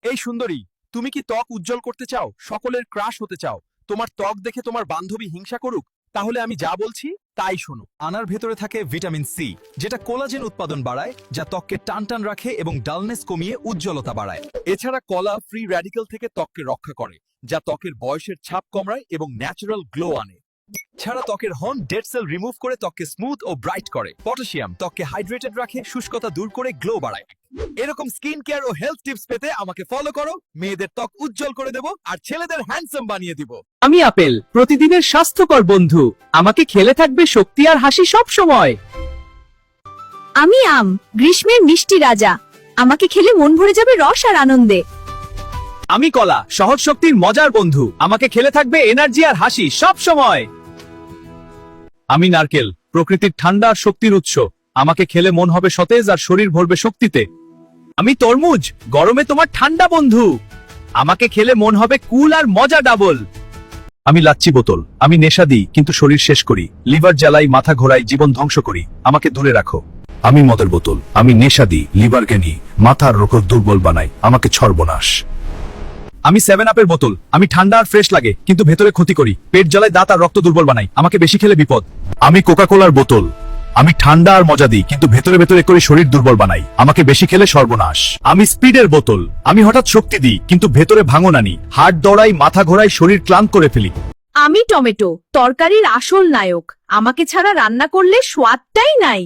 এই সুন্দরী, তুমি কি ত্বক উজ্জ্বল করতে চাও, সকলের ক্রাশ হতে চাও, তোমার ত্বক দেখে তোমার বান্ধবী হিংসা করুক? তাহলে আমি যা বলছি তাই শোনো। আনার ভেতরে থাকে ভিটামিন সি, যেটা কোলাজেন উৎপাদন বাড়ায়, যা ত্বককে টানটান রাখে এবং ডালনেস কমিয়ে উজ্জ্বলতা বাড়ায়। এছাড়া কলা ফ্রি র্যাডিক্যাল থেকে ত্বককে রক্ষা করে, যা ত্বকের বয়সের ছাপ কমায় এবং ন্যাচারাল গ্লো আনে। ছাড়া ত্বকের হর্ন ডেড সেল রিমুভ করে ত্বককে স্মুথ ও ব্রাইট করে। পটাশিয়াম ত্বককে হাইড্রেটেড রাখে, শুষ্কতা দূর করে গ্লো বাড়ায়। এরকম স্কিন কেয়ার ও হেলথ টিপস পেতে আমাকে ফলো করো। মেয়েদের ত্বক উজ্জ্বল করে দেব আর ছেলেদের হ্যান্ডসাম বানিয়ে দিব। আমি আপেল, প্রতিদিনের স্বাস্থ্যকর বন্ধু। আমাকে খেলে থাকবে শক্তি আর হাসি সব সময়। আমি আম, গ্রীষ্মের মিষ্টি রাজা। আমাকে খেলে মন ভরে যাবে রস আর আনন্দে। আমি কলা, সহজ শক্তির মজার বন্ধু। আমাকে খেলে থাকবে এনার্জি আর হাসি সব সময়। আমি নারকেল, প্রকৃতির ঠান্ডা আর শক্তির উৎস। আমাকে খেলে মন হবে সতেজ আর শরীর ভরবে শক্তিতে। আমি তরমুজ, গরমে তোমার ঠান্ডা বন্ধু। আমাকে খেলে মন হবে কুল আর মজা ডাবল। আমি লাচ্ছি বোতল, আমি নেশা দিই কিন্তু শরীর শেষ করি। লিভার জ্বালাই, মাথা ঘোরাই, জীবন ধ্বংস করি। আমাকে দূরে রাখো। আমি মদের বোতল, আমি নেশা দিই, লিভারকে নিই, মাথার রোগ দুর্বল বানাই। আমাকে সর্বনাশ। আমি 7 আপের বোতল, আমি ঠান্ডা আর ফ্রেশ লাগে কিন্তু ভেতরে ক্ষতি করি। পেট জ্বালায়, দাঁত আর রক্ত দুর্বল বানাই। আমাকে বেশি খেলে বিপদ। আমি কোকা কোলার বোতল, আমি ঠান্ডা আর মজা দিই কিন্তু ভেতরে ভেতরে করে শরীর দুর্বল বানাই। আমাকে বেশি খেলে সর্বনাশ। আমি স্পিডের বোতল, আমি হঠাৎ শক্তি দিই কিন্তু ভেতরে ভাঙন আনি। হার্ট দৌড়াই, মাথা ঘোরাই, শরীর ক্লান্ত করে ফেলি। আমি টমেটো, তরকারির আসল নায়ক। আমাকে ছাড়া রান্না করলে স্বাদটাই নাই।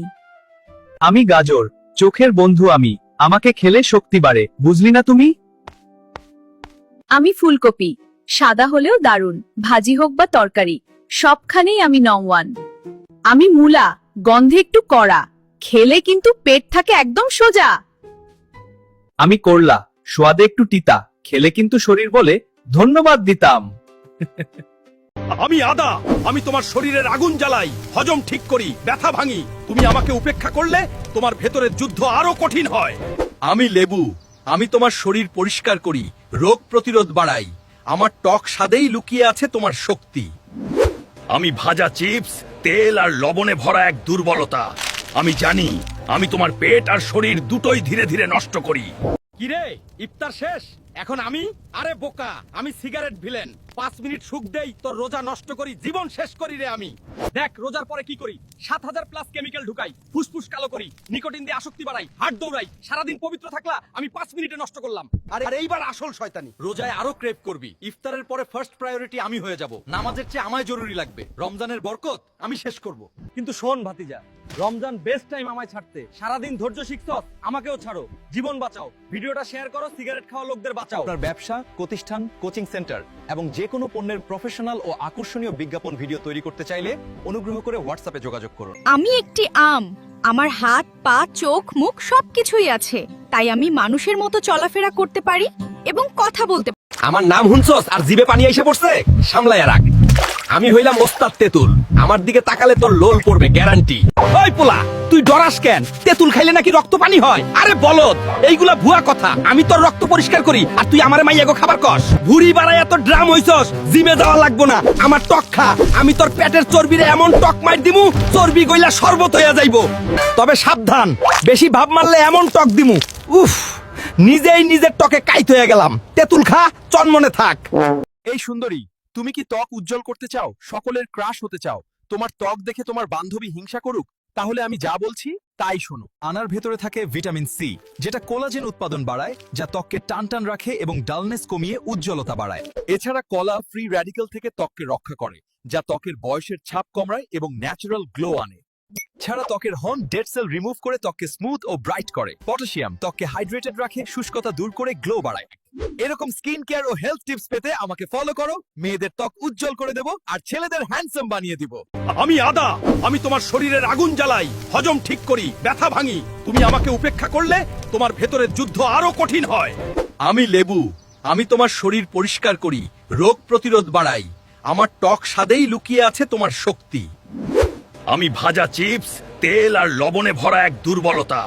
আমি গাজর, চোখের বন্ধু আমি। আমাকে খেলে শক্তি বাড়ে, বুঝলি না তুমি? আমি ফুলকপি, সাদা হলেও দারুণ। ভাজি হোক বা তরকারি, সবখানেই আমি নং ওয়ান। আমি মূলা, গন্ধে একটু কড়া, খেলে কিন্তু পেট থাকে একদম সোজা। আমি করলা, স্বাদে একটু তিতা, খেলে কিন্তু শরীর বলে ধন্যবাদ দিতাম। আমি আদা, আমি তোমার শরীরের আগুন জ্বালাই, হজম ঠিক করি, ব্যথা ভাঙি। তুমি আমাকে উপেক্ষা করলে তোমার ভেতরের যুদ্ধ আরো কঠিন হয়। আমি লেবু, আমি তোমার শরীর পরিষ্কার করি, রোগ প্রতিরোধ বাড়াই। আমার টক স্বাদেই লুকিয়ে আছে তোমার শক্তি। আমি ভাজা চিপস, তেল আর লবণে ভরা এক দুর্বলতা। আমি জানি আমি তোমার পেট আর শরীর দুটোই ধীরে ধীরে নষ্ট করি। কিরে, ইফতার শেষ? এখন আমি? আরে বোকা, আমি সিগারেট ভিলেন। 5 মিনিট সুখ দেই, তোর রোজা নষ্ট করি, জীবন শেষ করি রে আমি। দেখ রোজার পরে কি করি, 7000 প্লাস কেমিক্যাল ঢুকাই, ফুসফুস কালো করি, নিকোটিন দিয়ে আসক্তি বাড়াই, হার্ট দৌড়াই। সারাদিন পবিত্র থাকলা, আমি 5 মিনিটে নষ্ট করলাম। আর এইবার আসল শয়তানি, রোজায় আরো ক্রেভ করবি। ইফতারের পরে ফার্স্ট প্রায়োরিটি আমি হয়ে যাব। নামাজের চেয়ে আমায় জরুরি লাগবে। রমজানের বরকত আমি শেষ করব। কিন্তু শোন ভাতিজা, রমজান বেস্ট টাইম আমায় ছাড়তে। সারাদিন ধৈর্য শিখছ, আমাকেও ছাড়ো, জীবন বাঁচাও। ভিডিওটা শেয়ার করো, সিগারেট খাওয়া লোকদের বাঁচাও। আপনার ব্যবসা, প্রতিষ্ঠান, কোচিং সেন্টার এবং যে কোনো পণ্যের প্রফেশনাল ও আকর্ষণীয় বিজ্ঞাপন ভিডিও তৈরি করতে চাইলে অনুগ্রহ করে হোয়াটসঅ্যাপে যোগাযোগ করুন। আমি একটি আম, আমার হাত, পা, চোখ, মুখ সবকিছুই আছে। তাই আমি মানুষের মতো চলাফেরা করতে পারি এবং কথা বলতে পারি। আমার নাম হুনছস আর জিবে পানি এসে পড়ছে? সামলাইয়া রাখ। আমি হইলাম ওস্তাদ তেতুল, আমার দিকে তাকালে তোর লোল পড়বে গ্যারান্টি। ওই পোলা, তুই ডরাস কেন? তেতুল খাইলে নাকি রক্ত পানি হয়? আরে বলদ, এইগুলা ভুয়া কথা। আমি তোর রক্ত পরিষ্কার করি আর তুই আমারে মাইয়াগো খাবার কস। ভুড়ি বাড়াইয়া তোর ড্রাম হইছস, জিমে যাওয়া লাগবো না। আমার টক খা, আমি তোর পেটের চর্বিরে এমন টক মাইর দিমু, চর্বি গইলা শরবত হইয়া যাইবো। তবে সাবধান, বেশি ভাব মারলে এমন টক দিমু, উফ, নিজেই নিজের টকে কাইত হয়ে গেলাম। তেতুল খা, চনমনে থাক। এই সুন্দরী, তুমি কি ত্বক উজ্জ্বল করতে চাও, সকলের ক্রাশ হতে চাও, তোমার ত্বক দেখে তোমার বান্ধবী হিংসা করুক? তাহলে আমি যা বলছি তাই শোনো। আনার ভেতরে থাকে ভিটামিন সি, যেটা কোলাজেন উৎপাদন বাড়ায়, যা ত্বককে টানটান রাখে এবং ডালনেস কমিয়ে উজ্জ্বলতা বাড়ায়। এছাড়া কলা ফ্রি র্যাডিক্যাল থেকে ত্বককে রক্ষা করে, যা ত্বকের বয়সের ছাপ কমায় এবং ন্যাচারাল গ্লো আনে। ছাড়া ত্বকের হর্ন ডেড সেল রিমুভ করে ত্বককে স্মুথ ও ব্রাইট করে। পটাশিয়াম ত্বককে হাইড্রেটেড রাখে, শুষ্কতা দূর করে গ্লো বাড়ায়। এরকম স্কিন কেয়ার ও হেলথ টিপস পেতে আমাকে ফলো করো। মেয়েদের ত্বক উজ্জ্বল করে দেব আর ছেলেদের হ্যান্ডসাম বানিয়ে দিব। আমি আদা, আমি তোমার শরীরের আগুন জ্বালাই, হজম ঠিক করি, ব্যথা ভাঙি। তুমি আমাকে উপেক্ষা করলে তোমার ভেতরের যুদ্ধ আরো কঠিন হয়। আমি লেবু, আমি তোমার শরীর পরিষ্কার করি, রোগ প্রতিরোধ বাড়াই। আমার টক স্বাদেই লুকিয়ে আছে তোমার শক্তি। আমি ভাজা চিপস, তেল আর লবণে ভরা এক দুর্বলতা।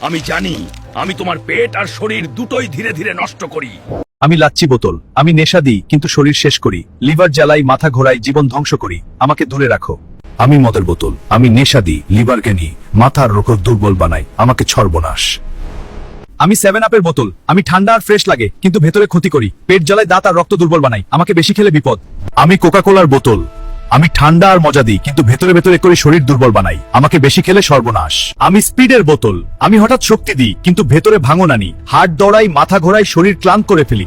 আমি জানি আমি তোমার পেট আর শরীর দুটোই ধীরে ধীরে নষ্ট করি। আমি লাচ্ছি বোতল, আমি নেশা দিই কিন্তু শরীর শেষ করি। লিভার জ্বালাই, মাথা ঘোরাই, জীবন ধ্বংস করি। আমাকে দূরে রাখো। আমি মদের বোতল, আমি নেশা দিই, লিভারকে নিই, মাথার রোগ দুর্বল বানাই। আমাকে সর্বনাশ। আমি 7 আপের বোতল। আমি ঠান্ডা আর ফ্রেশ লাগে কিন্তু ভেতরে ক্ষতি করি। পেট জ্বালায়, দাঁত আর রক্ত দুর্বল বানাই। আমাকে বেশি খেলে বিপদ। আমি কোকা কোলার বোতল। আমি ঠান্ডা আর মজা দিই কিন্তু ভেতরে ভেতরে করে শরীর দুর্বল বানাই। আমাকে বেশি খেলে সর্বনাশ। আমি স্পিডের বোতল। আমি হঠাৎ শক্তি দিই কিন্তু ভেতরে ভাঙন আনি। হার্ট দৌড়াই, মাথা ঘোরাই, শরীর ক্লান্ত করে ফেলি।